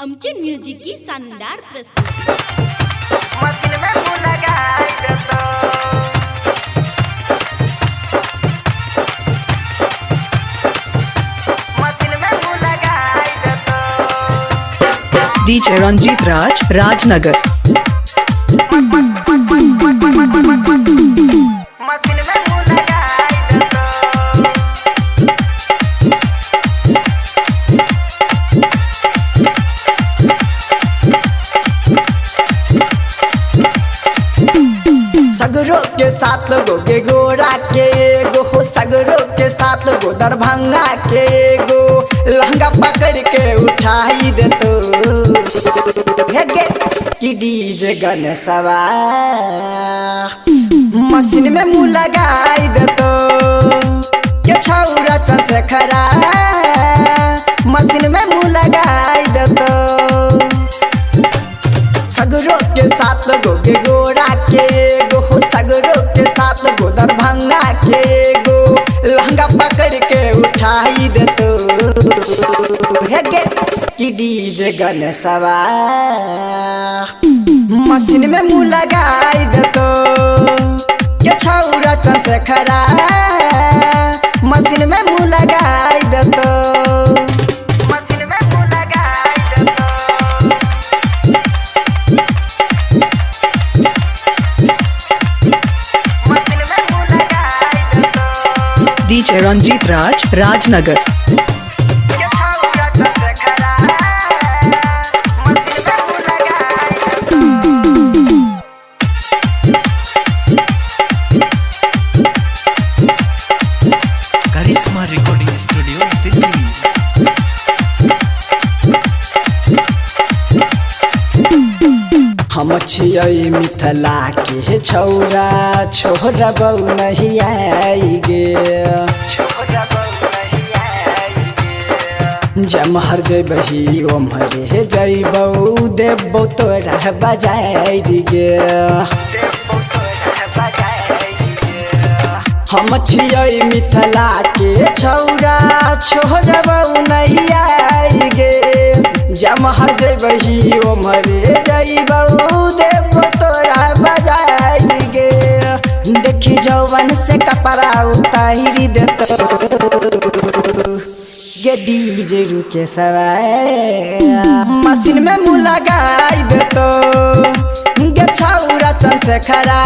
आमचे म्युझिक की शानदार प्रस्तुती। मशीन में मुँह लगाई दे तो मशीन में मुँह लगाई दे तो DJ Ranjit Raj, Rajnagar. Machine में मुँह लगाई दे तो सगरो के साथ गोगे गोरा के एगो हो, सगरो के साथ गो दरभंगा के एगो, लहंगा पकड़ के उठाई दे तो हेगे कि डीजे गणेशवा मशीन में मुँह लगाई दे तो के छौरा चंद्रशेखरा मशीन में मुँह लगाई दे तो सगरो के साथ गोगे गोरा के एगो हो, सगरो के साथ गो दरभंगा के एगो, लहंगा पकड़ के उठाई दे तो हेगे कि डीजे गणेशवा मशीन में मुँह लगाई दे तो के छौरा चंद्रशेखरा मशीन में मुँह लगाई दे तो मशीन में मुँह लगाई दे तो मशीन में मुँह लगाई दे तो DJ Ranjit Raj, Rajnagar. के छौरा चंद्रशेखरा मशीन में मुँह लगाई दे तो करिश्मा रिकॉर्डिंग स्टूडियो दिल्ली। हम छियै मिथिला के छौरा, छोरा बहू नहीं आई गे, छोरा बहू नहीं आई गे जमहर जबही ओम्हरे जैबौ देबौ तोरा बजाय गे। देबौ तोरा बजाई गे हम छियै मिथिला के छौरा, छोरा बहू नहीं आई गे, जमहर जबही ओम्हरे जैबौ देबौ तोरा बजाय गे। देखी जौवन से कपड़ा उतारी देतो गे डीजे रुके सवाए मशीन में मुँह लगाई देतो गे छौरा चंद्रशेखरा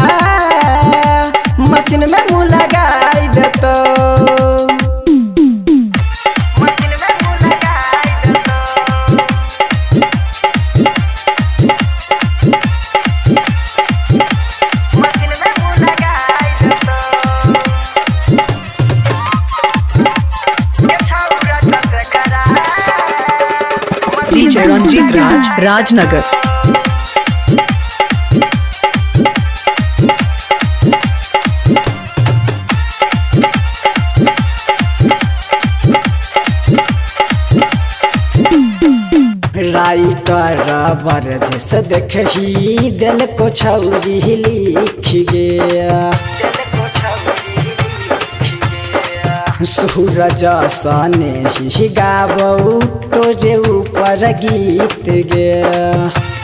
मशीन में मुँह लगाई देतो मशीन में मुँह लगाई दे तो मशीन में मुँह लगाई दे तो के छौरा Chandrashekhara DJ Ranjit Raj, Rajnagar. Writer बरज से देखही दिल को छौरी लिख गया, दिल को छौरी लिख गया सूरज सने ही गाबौ तोरे ऊपर गीत गया।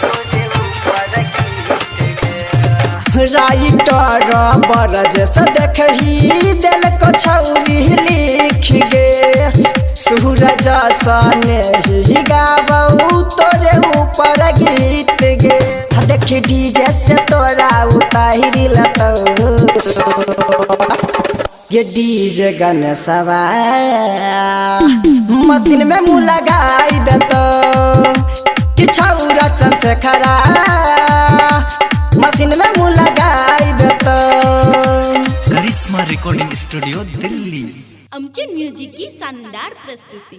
तोरे ऊपर गीत गया राइटर बरज से देखही दिल को छौरी लिख गे, सूरज सने ही गाबौ तोरे ऊपर गीत गे। देखी डीजे से तोरा उतारी लतो ये डीजे गणेशवा मशीन में मुँह लगाई देतो कि छौरा चंद्रशेखरा मशीन में मुँह लगाई देतो करिश्मा रिकॉर्डिंग स्टूडियो दिल्ली। आमचे म्युझिक की शानदार प्रस्तुती।